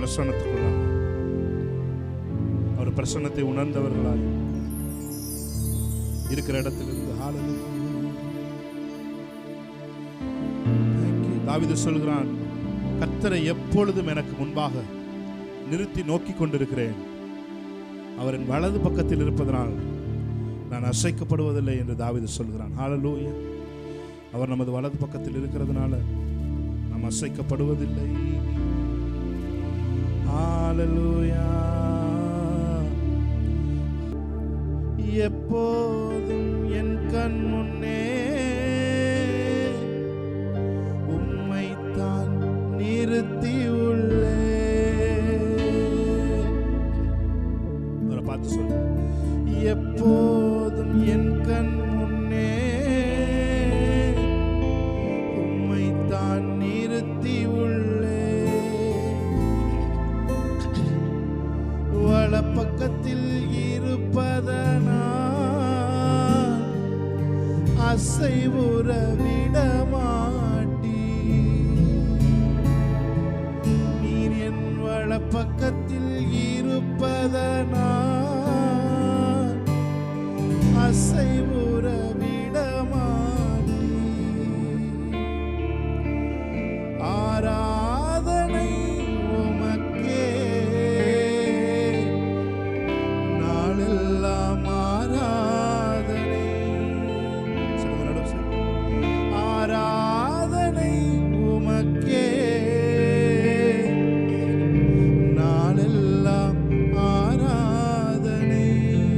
பிரசன்னத்துக்குள்ளாக, அவர் பிரசன்னத்தை உணர்ந்தவர்களாய் இருக்கிற இடத்திலிருந்து தாவீது சொல்கிறான், கர்த்தரை எப்பொழுதும் எனக்கு முன்பாக நிறுத்தி நோக்கி கொண்டிருக்கிறேன், அவரின் வலது பக்கத்தில் இருப்பதனால் நான் அசைக்கப்படுவதில்லை என்று தாவீது சொல்கிறான். ஹல்லேலூயா. அவர் நமது வலது பக்கத்தில் இருக்கிறதுனால நாம் அசைக்கப்படுவதில்லை. ஹல்லேலூயா. எப்போதும் என் கண் முன்னே உம்மைத்தான் நிறுத்தி உள்ளே. அவரை பார்த்து சொல்ல, எப்போதும் என் கண் முன்னே உம்மைத்தான் நிறுத்தி உள்ளே. வலப்பக்கத்தில் இருப்பதனால் அசைவுற விடமாட்டி. நீர் என் வலப்பக்கத்தில் இருப்பதனால் அசைவுற விடமாட்டி. ஆராதனை உமக்கே, நாளெல்லாம் ஆராதனை. ஆராதனை உமக்கே, நாளெல்லாம் ஆராதனை.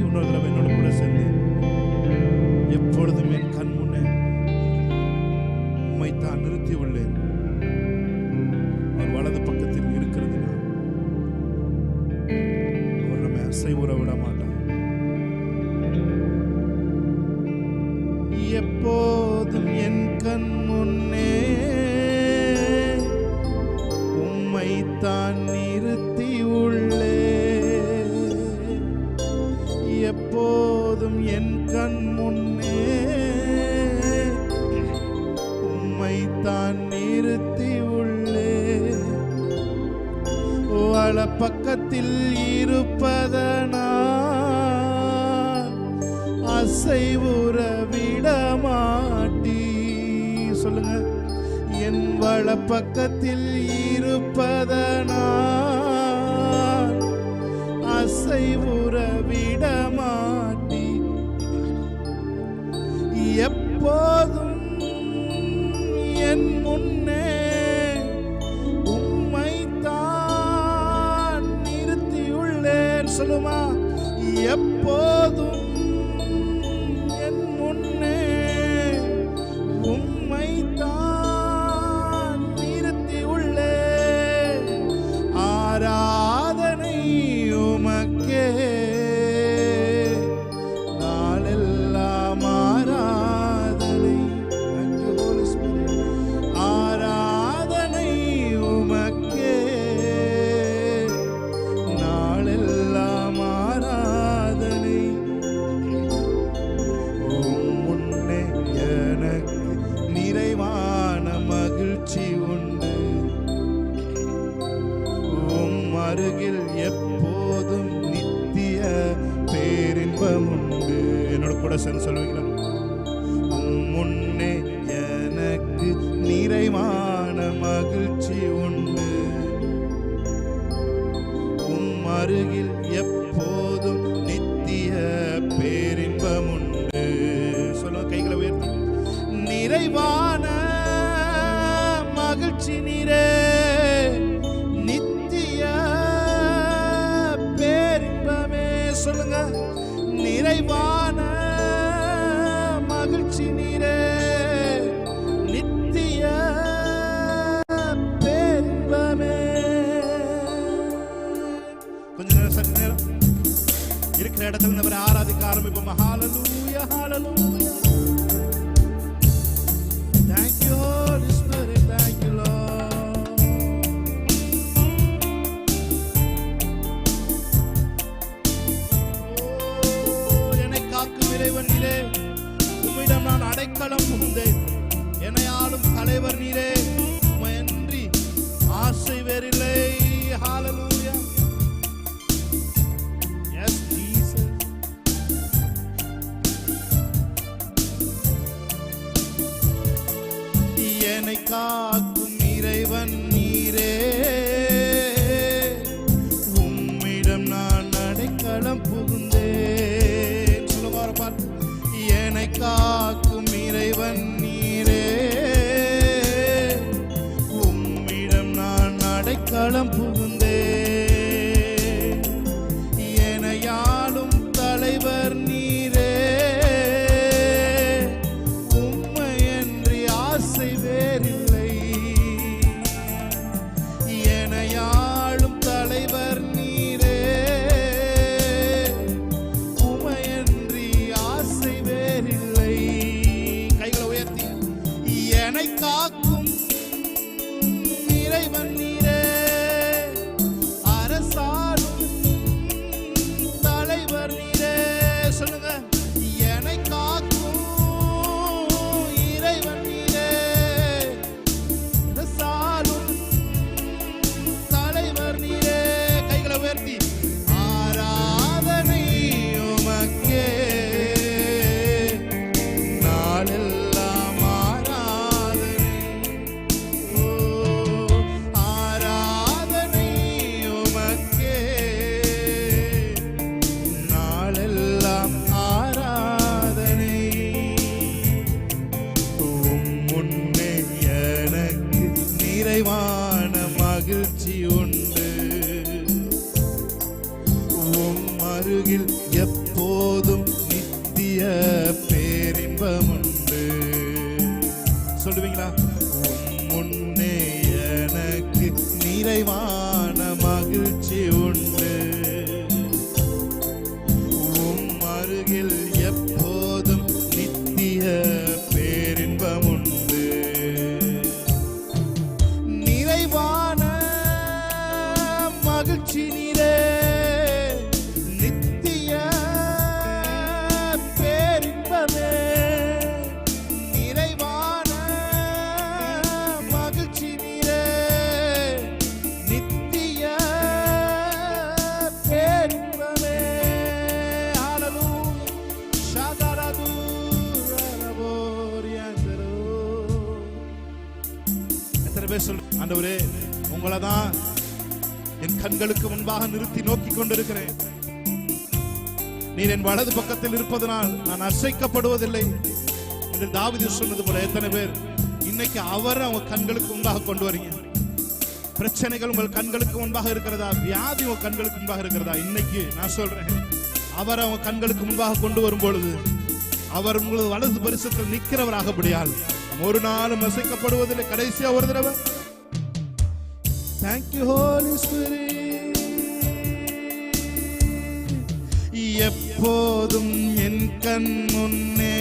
இன்னொரு தடவை என்னோட கூட சேர்ந்து, எப்பொழுதும் என் கண் முன்னே உம்மைத்தான் நிறுத்தி உள்ளேன், அவர் வலது பக்கத்தில் இருக்கிறதுனா அவர் நம்மை அசைவுற விட மாட்டார். எப்போதும் என் கண் முன்னே உம்மைத்தான் நிறுத்தி உள்ளே. எப்போதும் என் கண் முன்னே உம்மைத்தான் நிறுத்தி உள்ளே. வலப்பக்கத்தில் இருப்பதனால் அசைவுற விடமாட்டி. சொல்லுங்க, என் வலப்பக்கத்தில் இருப்பதனால் அசைவுற விடமாட்டி. எப்போதும் என் முன்னே உம்மைத்தான் நிறுத்தியுள்ளேன். சொல்லுமா, எப்போதும் என் முன்னே உம்மைத்தான் நிறுத்தியுள்ளேன். ஆராதனை உமக்கே, நாளெல்லாம் ஆராதனை. ஆராதனை உமக்கே, நாளெல்லாம் ஆராதனை. முன்னே எனக்கு நிறைவான மகிழ்ச்சி உண்டு, உம் அருகில் எப்போதும் நித்திய பேரின்பம் உண்டு. என்னோட கூட சேர்ந்து சொல்லுவீங்களா? முன்னே எனக்கு நிறைவான மகிழ்ச்சி உண்டு, உம் அருகில் எப்போதும் நித்திய பேரின்பம் உண்டு. சொல்லுங்க, கைகளை உயர்த்தி. நிறைவான மகிழ்ச்சி நீரே, நித்திய பேரின்பமே. சொல்லுங்க, நிறைவான மகிழ்ச்சி நீரே, நித்திய பேரின்பமே. கொஞ்ச நேரம், சற்று நேரம் இருக்கிற இடத்துல நம்ம ஆராதிக்க ஆரம்பிப்போம். ஹல்லேலூயா, ஹல்லேலூயா. Thank you, Holy Spirit. Thank you, Lord. என்னை காக்கும் இறைவன் நீரே, உம்மிடம் நான் அடைக்கலம் புகுந்தேன். என்னை ஆளும் தலைவர் நீரே, உம்மையன்றி ஆசை வேறில்லை. ஹல்லேலூயா. உம்மிடம் நான் அடைக்கலம் புகுந்தேன். சொல்லுவார பாட்டு. என்னை காக்கும் இறைவன் நீரே, உம்மிடம் நான் அடைக்கலம் புகுந்தேன். எனையாளும் தலைவர் நீரே, உம்மையன்றி ஆசை வேறில்லை. எனையாளும் தலைவர் நீரே, உம்மையன்றி ஆசை வேறில்லை. கைகளை உயர்த்தி. என்னை காக்கும் இறைவன் நீரே, அரசாளும் தலைவர் நீரே. சொல்லுங்க. என்னை காக்கும் இறைவன் நீரே, அரசாளும் தலைவர் நீரே. கைகளை உயர்த்தி. ஆராதனை உமக்கே, நாளெல்லாம் ஆராதனை. ஓ, ஆராதனை உமக்கே, நாளெல்லாம் ஆராதனை. உம் முன்னே எனக்கு நிறைவான மகிழ்ச்சி உண்டு, உம் அருகில் எப்போதும் நித்திய பேரின்பம் உண்டு. சொல்லுவீங்களா? உம் முன்னே எனக்கு நிறைவான மகிழ்ச்சி உண்டு, உம் அருகில் எப்போதும் நித்திய பேரின்பம் உண்டு. நிறைவான மகிழ்ச்சி நீரே, நித்திய பேரின்பமே. நிறைவான மகிழ்ச்சி நீரே, நித்திய பேரின்பமே. ஹalleluya. ஷாதரது ரபோரியாந்தரோ. எத்தனை பேர் சொல்லு, ஆண்டவரே உங்களை தான் என் கண்களுக்கு முன்பாக நிறுத்தி நோக்கி கொண்டிருக்கிறேன். நீர் என் வலது பக்கத்தில் இருப்பதனால் நான் அசைக்கப்படுவதில்லை என்று தாவீது சொன்னது போல எத்தனை பேர் இன்னைக்கு அவரை அவங்க கண்களுக்கு முன்பாக கொண்டு வரீங்க? பிரச்சனைகள் உங்கள் கண்களுக்கு முன்பாக இருக்கிறதா? வியாதி உங்க கண்களுக்கு முன்பாக இருக்கிறதா? இன்னைக்கு நான் சொல்றேன், அவரை அவங்க கண்களுக்கு முன்பாக கொண்டு வரும் பொழுது அவர் உங்களது வலது பரிசத்தில் நிற்கிறவராகபடியால் ஒரு நாளும் அசைக்கப்படுவதில்லை. கடைசியா ஒரு தடவை Thank you Holy Spirit. எப்போதும் என் கண் முன்னே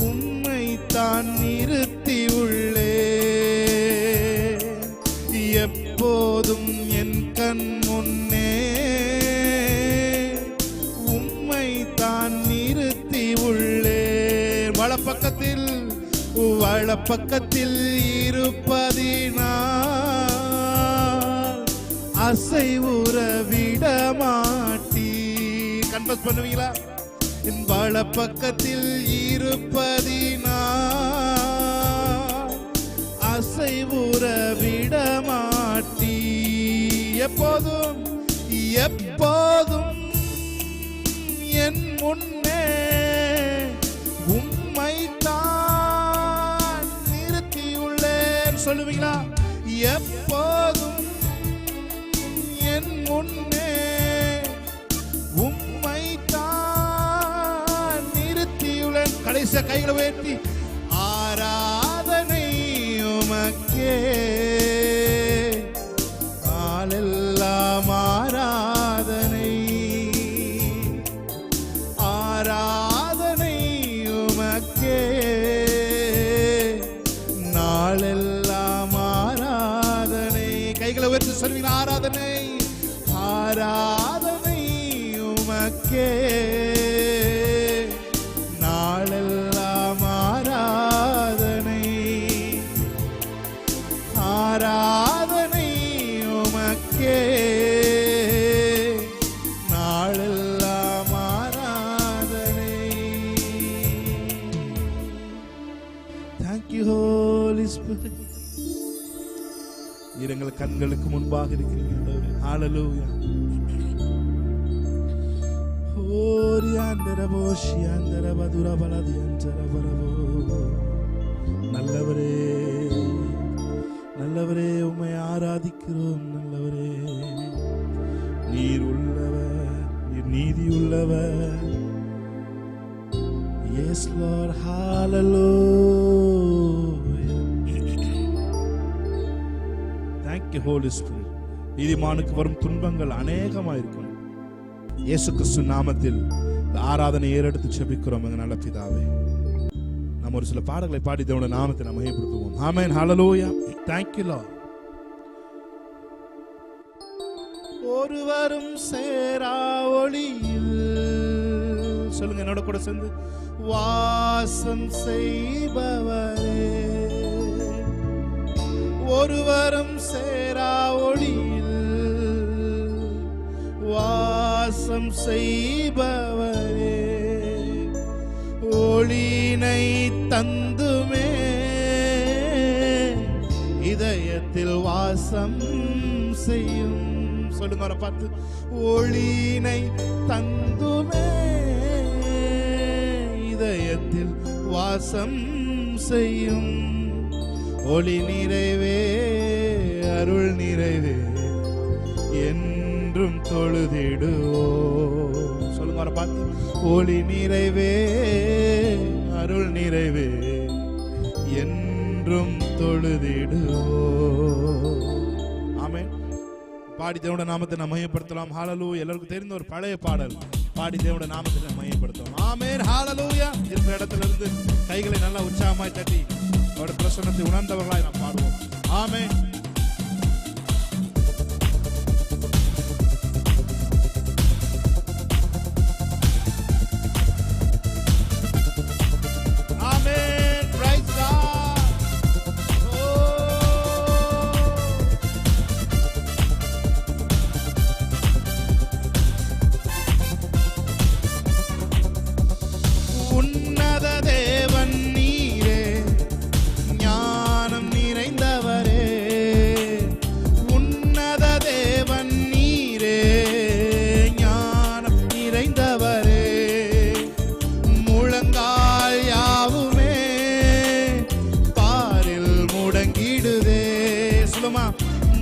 உம்மை தான் நிறுத்தி உள்ளே, எப்போதும் என் கண் முன்னே உம்மை தான் நிறுத்தி உள்ளே. வலப்பக்கத்தில் இருப்பதினால் அசைவுற விட மாட்டீ. கன்ஃபஸ் பண்ணுவீங்களா? என் வலப்பக்கத்தில் இருப்பதினால் அசைவுற விட மாட்டீ. எப்போதும் எப்போதும் என் முன்னே உம்மை தான் நிறுத்தியுள்ளேன். சொல்லுவீங்களா? எப்போதும் என் முன்னே உம்மை தான் நிறுத்தியுள்ளேன். கடைசியா கைகளை உயர்த்தி ஆராதனை உமக்கே, நாளெல்லாம் ஆராதனை, ஆராதனை உமக்கே, நாளெல்லாம் ஆராதனை. கைகளை உயர்த்தி சொல்வீங்க. ஆராதனை, ஆராதனை உமக்கே, நாளெல்லாம் ஆராதனை, ஆராதனை உமக்கே, நாளெல்லாம் ஆராதனை. Thank you Holy Spirit. நீர் எங்கள் கண்களுக்கு முன்பாக இருக்கிறீர்கள். ஹalleluya. நல்லவரே நல்லவரே உம்மை ஆராதிக்கிறோம். நல்லவரே நீர் உள்ளவர், நீர் நீதி உள்ளவர். Yes Lord, hallelujah. Thank you Holy Spirit. நீதிமானுக்கு வரும் துன்பங்கள் அநேகமாயிருக்கும். இயேசு கிறிஸ்து நாமத்தில் ஆராதனை ஏறெடுத்து செபிக்கிறோம் எங்க நல்ல பிதாவே. நம்ம ஒரு சில பாடல்களை பாடி தேவனுடைய நாமத்தை நாம் மகிமைப்படுத்துவோம். ஆமென், ஹalleluya. Thank you Lord. ஒருவரும் சேரா ஒளியில், சொல்லுங்க என்னோட கூட சேர்ந்து, வாசம் செய்பவரே. ஒருவரும் சேரா ஒளியில் வாசம் செய்பவரே. ஒளியினை தந்துமே இதயத்தில் வாசம் செய்யும். சொல்லுங்க அவரை பார்த்து, ஒளியினை தந்துமே இதயத்தில் வாசம் செய்யும். ஒளி நிறைவே அருள் நிறைவே என்றும் தொழுதிடுவோம். சொல்லுங்க அவரை பார்த்து, ஒளி நிறைவே அருள் நிறைவே என்றும் தொழுதிடுவோம். ஆமென். பாடி தேவனுடைய நாமத்தை நாம் மகிமைப்படுத்தலாம். ஹalleluya. எல்லாருக்கும் தெரிந்த ஒரு பழைய பாடல் பாடி தேவனுடைய நாமத்தை நாம் மகிமைப்படுத்தலாம். ஆமென், ஹalleluya. இருக்கிற இடத்துல இருந்து கைகளை நல்லா உற்சாகமாய் தட்டி அவருடைய பிரசன்னத்தை உணர்ந்தவர்களாய் நாம் பாடுவோம். ஆமென்.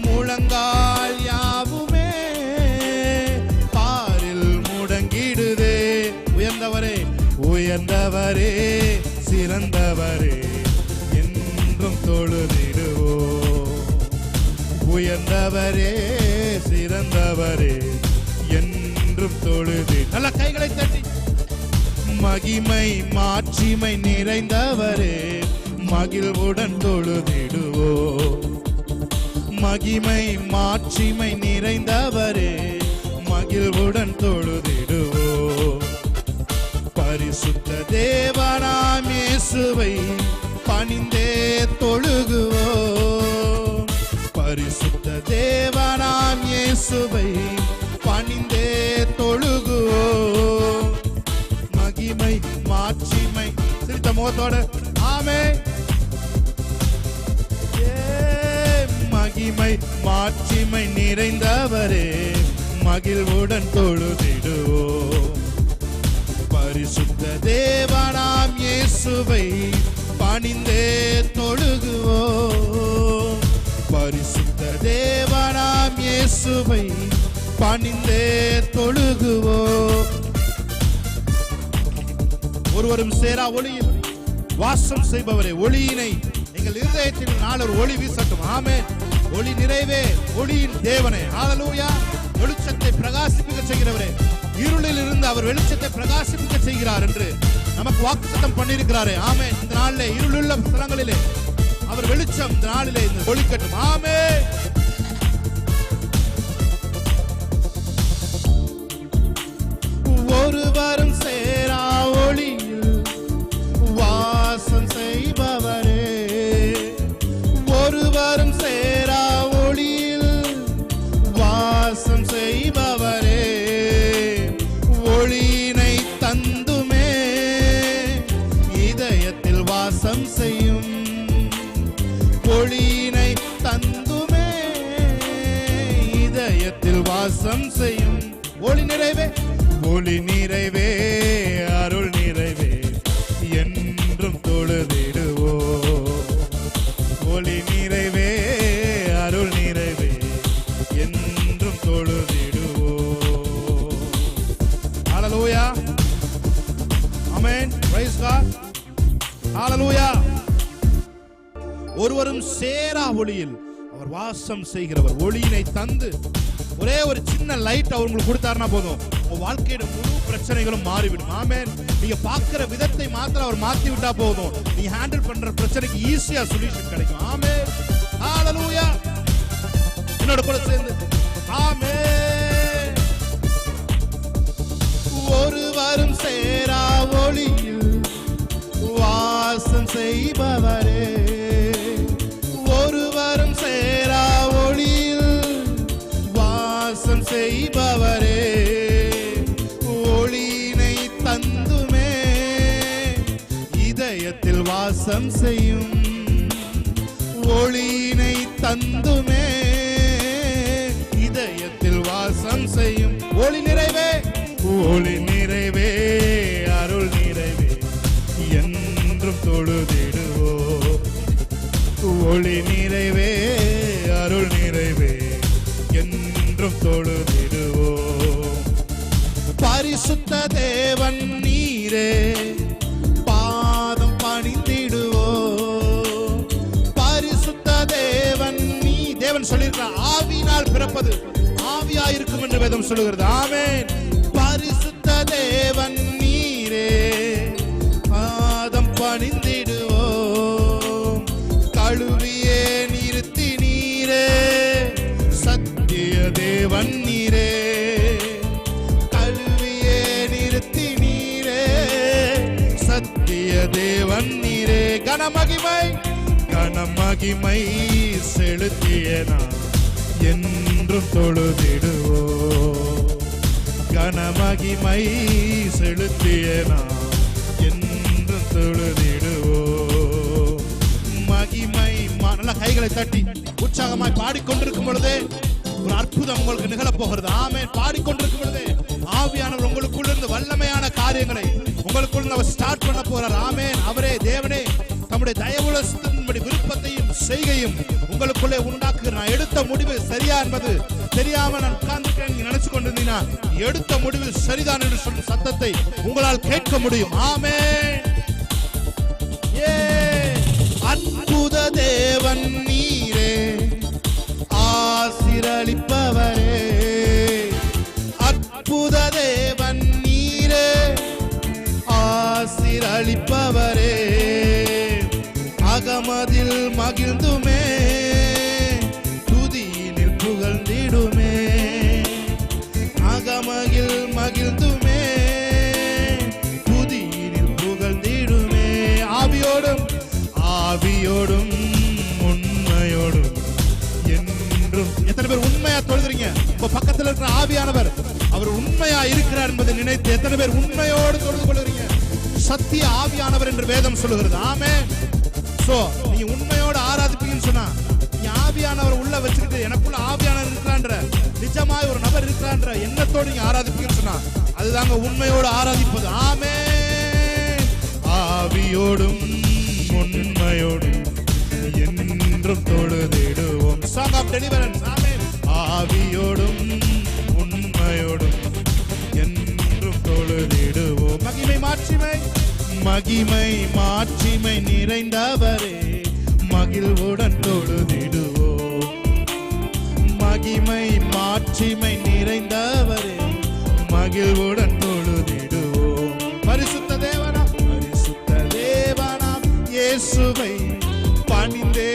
முழங்கால் யாவுமே பாரில் முடங்கிடுதே. உயர்ந்தவரே உயர்ந்தவரே சிறந்தவரே என்றும் தொழுதிடுவோம். உயர்ந்தவரே சிறந்தவரே என்றும் தொழுதி. நல்ல கைகளை தட்டி, மகிமை மாட்சிமை நிறைந்தவரே மகிழ்வுடன் தொழுதிடுவோம். மகிமை மாட்சிமை நிறைந்தவரே மகிழ்வுடன் தொழுதிடுவோம். பரிசுத்த தேவனாம் இயேசுவை பணிந்தே தொழுகுவோம். பரிசுத்த தேவனாம் இயேசுவை பணிந்தே தொழுகுவோம். மகிமை மாட்சிமை சிரித்த முகத்தோடு ஆமென். மகிமை மாட்சிமை நிறைந்தவரே மகிழ்வுடன் தொழுதிடுவோம். பரிசுத்த தேவனாம் இயேசுவை பணிந்தே தொழுகுவோம். பரிசுத்த தேவனாம் இயேசுவை பணிந்தே தொழுகுவோம். ஒருவரும் சேரா ஒளியில் வாசம் செய்பவரே, ஒளியினை எங்கள் இருதயத்தில் நாளொரு ஒளி வீசட்டும். ஆமென். ஒளி நிறைவே ஒளியின் தேவனே, ஹalleluya. வெளிச்சத்தை பிரகாசிப்பிக்க செய்கிறவரே, இருளில் இருந்து அவர் வெளிச்சத்தை பிரகாசிப்பிக்க செய்கிறார் என்று நமக்கு வாக்குத்தத்தம் பண்ணியிருக்கிறாரே. ஆமென். இந்த நாளிலே இருளுள்ள ஸ்தலங்களிலே அவர் வெளிச்சம் இந்த நாளிலே ஒளிக்கட்டும். ஆமென். ஒருவரும் சேரா ஒளியில் வாசம் செய்பவரே. ஒருவரும் சேரா ஒளியில் வாசம் செய்பவரே. ஒளியினை தந்துமே இதயத்தில் வாசம் செய்யும். ஒளியினை தந்துமே இதயத்தில் வாசம் செய்யும். ஒளி நிறைவே, ஒளி நிறைவே, அருள் நிறைவே, என்றும் தொழுதிடுவோ. ஒளி நிறைவே, அருள் நிறைவே, என்றும் தொழுதிடுவோ. ஹல்லேலூயா, ஆமென், பிரைஸ் காட், ஹல்லேலூயா. ஒருவரும் சேரா ஒளியில் அவர் வாசம் செய்கிறவர். ஒளியினை தந்து ஒரே ஒரு சின்ன லைட் அவங்களுக்கு கொடுத்தாருன்னா போதும், உங்க வாழ்க்கையோட முழு பிரச்சனைகளும் மாறிவிடும். ஆமென். நீங்க பார்க்கிற விதத்தை மாத்திரம் அவர் மாத்தி விட்டா போதும், நீங்க ஹேண்டில் பண்ற பிரச்சனைக்கு ஈஸியா சொல்யூஷன் கிடைக்கும். ஆமென், ஹல்லேலூயா. என்னோட கூட சேர்ந்து ஆமென். ஒருவரும் சேரா ஒளியில் வாசம் செய்பவரே, ஒருவரும் சேரா ஒளியில் வாசம் செய்பவரே, ஒளியினை தந்துமே இதயத்தில் வாசம் செய்யும். ஒளியினை தந்துமே இதயத்தில் வாசம் செய்யும். ஒளி நிறைவே, ஒளி நிறைவே, அருள் நிறைவே, என்றும் தொழுதிடுவோ. ஒளி நிறைவே, அருள் நிறைவே, என்றும் தொழுதிடுவோ. பரிசுத்த தேவன் நீரே, பாதம் பணிந்திடுவோ. பரிசுத்த தேவன் நீ, தேவன் சொல்லியிருக்கிறார், ஆவியினால் பிறப்பது ஆவியாயிருக்கும் என்று வேதம் சொல்லுகிறது. ஆமென். பரிசுத்த தேவன் நீரே, பாதம் பணிந்திடுவோ. கழுவியே நிறுத்தி நீரே, சத்திய தேவன் நீரே. கழுவியே நிறுத்தி நீரே, சத்திய தேவன் நீரே. கனமகிமை, கனமகிமை செலுத்திய நான் என்றும் தொழுதிடுவோ. கனமகிமை செலுத்திய நான் என்றும் தொழுதிடுவோ. மகிமை, நல்ல கைகளை தட்டி உற்சாகமாய் பாடிக்கொண்டிருக்கும் பொழுதே ஒரு அற்புதம் உங்களுக்கு நிகழப் போகிறது. ஆமென். பாடிக்கொண்டிருக்கும் பொழுதே ஆவியானவர் உங்களுக்குள்ள இருந்து வல்லமையான காரியங்களை உங்களுக்குள்ள அவர் ஸ்டார்ட் பண்ண போறார். ஆமென். அவரே தேவனே தம்முடைய தயவுள்ளத்தின்படி விருப்பத்தையும் செய்கையும் உங்களுக்குள்ளே உண்டாக்குகிறார். நான் எடுத்த முடிவு சரியா என்பது தெரியாம நான் உட்கார்ந்துருக்கேன் நீங்க நினைச்சு கொண்டிருந்தீங்கன்னா, எடுத்த முடிவு சரிதான் என்று சொல்லும் சத்தத்தை உங்களால் கேட்க முடியும். ஆமென். அற்புத தேவன் நீரே, ஆசீர்வதிப்பவரே. அற்புத தேவன் நீரே, ஆசீர்வதிப்பவரே. அகமதில் மகிழ்ந்துமே, துதியினில் புகழ்ந்திடுமே. அகமகில் மகிழ்ந்துமே, துதியினில் புகழ்ந்திடுமே. ஆவியோடும், ஆவியோடும், உண்மையோடும் என்றும். எத்தனை பேர் உண்மையா தொழுதுறீங்க? உங்க பக்கத்தில் இருக்கிற ஆவியானவர் அவர் உண்மையா இருக்கிறார் என்பதை நினைத்து எத்தனை பேர் உண்மையோடு தொழுது கொள்கிறீங்க? சத்திய ஆவியானவர் என்று வேதம் சொல்லுகிறது. ஆமென். சோ நீங்க உண்மையோடு ஆராதிப்பீங்கன்னு சொன்னா, நீங்க ஆவியானவர் உள்ள வச்சுக்கிட்டு எனக்குள்ள ஆவியானவர் இருக்கிறான்ற, நிஜமாய் ஒரு நபர் இருக்கிறான்ற எண்ணத்தோடு நீங்க ஆராதிப்பீங்கன்னு சொன்னா, அதுதாங்க உண்மையோடு ஆராதிப்பது. ஆமென். ஆவியோடும் உண்மையோடும் என்றும் தொழுதிடுவோம். Song of deliverance. ஆமென். ஆவியோடும் உண்மையோடும் என்றும் தொழுதிடுவோம். மகிமை மாட்சிமை, மகிமை மாட்சிமை நிறைந்தவரே, மகிழ்வுடன் தொழுதிடுவோம். மகிமை மாட்சிமை நிறைந்தவரே, மகிழ்வுடன் தொழுதிடுவோம். பரிசுத்த தேவனாம், பரிசுத்த தேவனாம் இயேசுவை பணிந்தே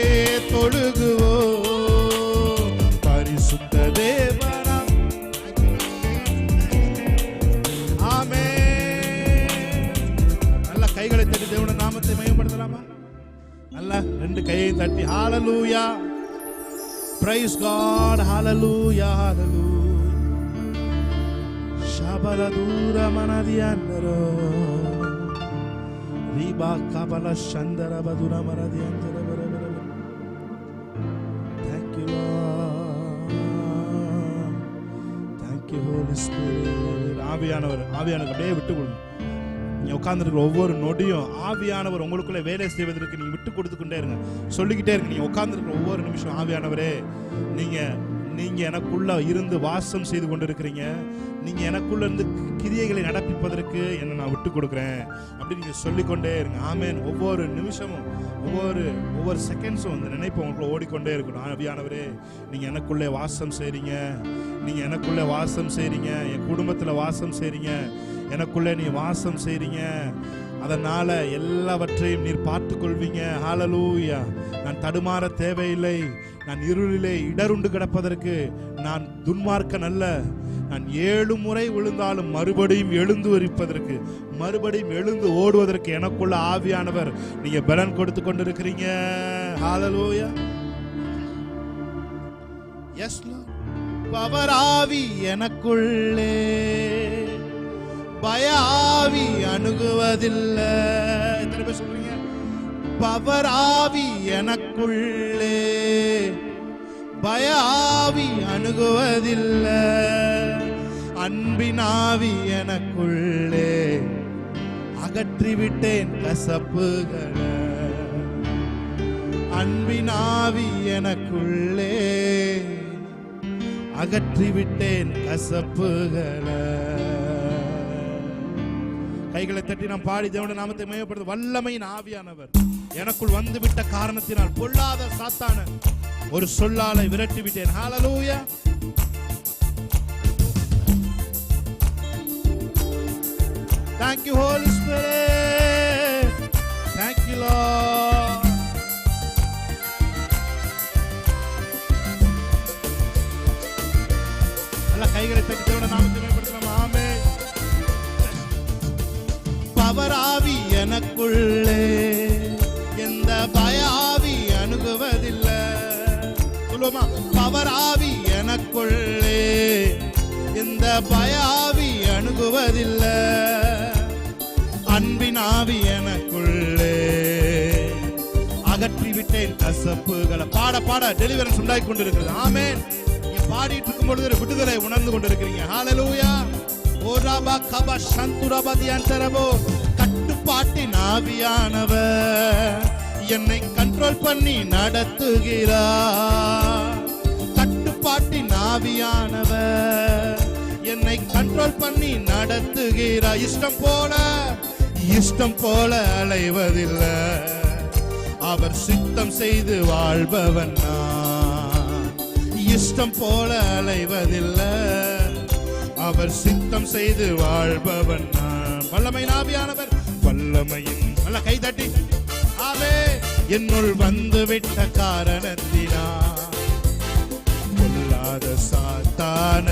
தொழுகுவோம். பரிசுத்த தேவனாம். ஆமென். நல்ல கைகளை தட்டி தேவனுடைய நாமத்தை மகிமைப்படுத்தலாமா? நல்ல ரெண்டு கையை தட்டி ஹalleluya, praise God, hallelujah, hallelujah. Shabala dura manadiandro, riba kabala shandara badura manadiandro. Thank you Lord, Thank you Holy Spirit. ஆவியானவர் அப்படியே விட்டு கொடுங்க. நீங்க உட்கார்ந்துருக்கிற ஒவ்வொரு நொடியும் ஆவியானவர் உங்களுக்குள்ள வேலை செய்வதற்கு நீங்க விட்டு கொடுத்துக்கிட்டே இருங்க. சொல்லிக்கிட்டே இருங்க. நீங்க உட்கார்ந்துருக்கிற ஒவ்வொரு நிமிஷம் ஆவியானவரே நீங்க எனக்குள்ள இருந்து வாசம் செய்து கொண்டிருக்கிறீங்க. நீங்க எனக்குள்ள இருந்து கிரியைகளை நடப்பிப்பதற்கு என்ன நான் விட்டு கொடுக்குறேன் அப்படி நீங்க சொல்லிக்கொண்டே இருங்க. ஆமென். ஒவ்வொரு நிமிஷமும் ஒவ்வொரு செகண்ட்ஸும் இந்த நினைப்பு உங்களுக்குள்ள ஓடிக்கொண்டே இருக்கணும். ஆவியானவரே நீங்க எனக்குள்ளே வாசம் செய்றீங்க. நீங்க எனக்குள்ளே வாசம் செய்றீங்க. என் குடும்பத்துல வாசம் செய்றீங்க. எனக்குள்ளே நீ வாசம் செய்றீங்க. அதனால எல்லாவற்றையும் நீர் பார்த்துக் கொள்வீங்க. ஹல்லேலூயா. நான் தடுமாற தேவையில்லை. நான் இருளிலே இடருண்டு கிடப்பதற்கு நான் துன்மார்க்கன் அல்ல. நான் 7 முறை விழுந்தாலும் மறுபடியும் எழுந்து வரிப்பதற்கு, மறுபடியும் எழுந்து ஓடுவதற்கு எனக்குள்ள ஆவியானவர் நீங்க பலன் கொடுத்து கொண்டிருக்கிறீங்க. ஹல்லேலூயா. S Lord. பவர் ஆவி எனக்குள்ளே, பய ஆவி அணுகுவதில்லை. எத்தனை பேர் சொல்றீங்க? பவர் ஆவி எனக்குள்ளே, பய ஆவி அணுகுவதில்லை. அன்பின் ஆவி எனக்குள்ளே, அகற்றிவிட்டேன் கசப்புகளை. அன்பின் ஆவி எனக்குள்ளே, அகற்றிவிட்டேன் கசப்புகளை. கைகளை தட்டி நாம் பாடி தேவனுடைய நாமத்தை மகிமைப்படுத்த. வல்லமையின் ஆவியானவர் எனக்குள் வந்துவிட்ட காரணத்தினால் பொல்லாத சாத்தான ஒரு சொல்லாலை விரட்டி விட்டேன். ஹல்லேலூயா. Thank you Holy Spirit. Thank you Lord. alla கைகளை தட்டி தேவனுடைய நாமத்தை மகிமைப்படுத்தலாம். ஆமென். பவர் ஆவி எனக்குள்ளே, எந்த பய ஆவி அணுகுவதில்லை. சொல்லுமா? பவர் ஆவி எனக்குள்ளே, எந்த பய ஆவி அணுகுவதில்லை. அன்பின் ஆவி எனக்குள்ளே, அகற்றிவிட்டேன் கசப்புகளை. பாட டெலிவரன்ஸ் உண்டாகி கொண்டிருக்கிறது. ஆமென். நீ பாடிட்டு இருக்கும் பொழுது விடுதலை உணர்ந்து கொண்டிருக்கிறீங்க. ஹல்லேலூயா. ஓராபா கபா சந்துரபா தியான்தரபோ. கட்டுப்பாட்டின் ஆவியானவர் என்னை கண்ட்ரோல் பண்ணி நடத்துகிறார். கட்டுப்பாட்டின் ஆவியானவர் என்னை கண்ட்ரோல் பண்ணி நடத்துகிறார். இஷ்டம் போல அலைவதில்லை. அவர் சித்தம் செய்து வாழ்பவன் நான். இஷ்டம் போல அலைவதில்லை. அவர் சித்தம் செய்து வாழ்பவன் நான். வல்லமையின் ஆவியானவர், வல்லமையின் நல்ல கை தட்டி ஆவே என்னுள் வந்து விட்ட காரணத்தினால் பொல்லாத சாத்தான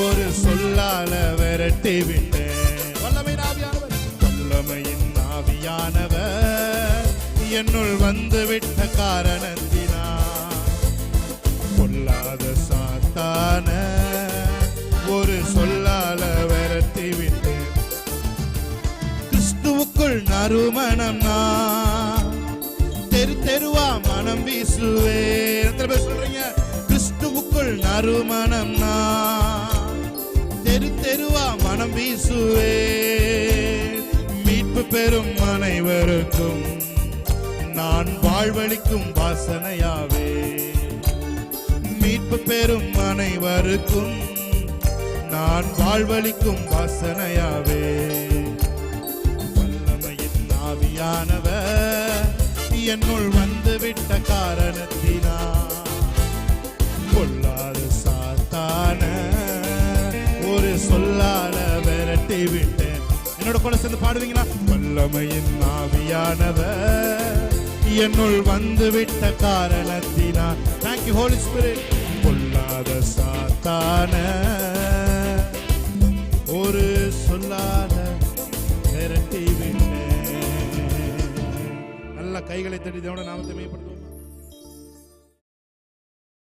ஒரு சொல்லால விரட்டி விட்டேன். வல்லமையின் ஆவியானவர், வல்லமையின் ஆவியானவர் என்னுள் வந்து விட்ட காரணத்தினால் பொல்லாத சாத்தான ஒரு சொல்லால விரட்டி விட்டேன். கிறிஸ்துவுக்குள் நறுமணம் நான் தெருவா மனம் வீசுவேன். எத்தனை பேர் சொல்றீங்க? கிறிஸ்துவுக்குள் நறுமணம் நான் தெருவா மனம் வீசுவேன். மீட்பு பெறும் அனைவருக்கும் நான் வாழ்வளிக்கும் வாசனையாவே. மீட்பு பெறும் அனைவருக்கும் நான் வாழ்வளிக்கும் வாசனையாவே. வல்லமையின் ஆவியானவர் என்னுள் வந்து விட்ட காரணத்தினால் பொல்லாத சாத்தான ஒரு சொல்லால விரட்டி விட்டேன். என்னோட கூட சேர்ந்து பாடுவீங்களா? வல்லமையின் ஆவியானவர் என்னுள் வந்து விட்ட காரணத்தினால். Thank you Holy Spirit. பொல்லாத சாத்தான ஒரு சொல்லால விரட்டி விட்டேன். நல்ல கைகளை தட்டி தேவனுடைய நாமத்தை மகிமைப்படுத்துவோம்.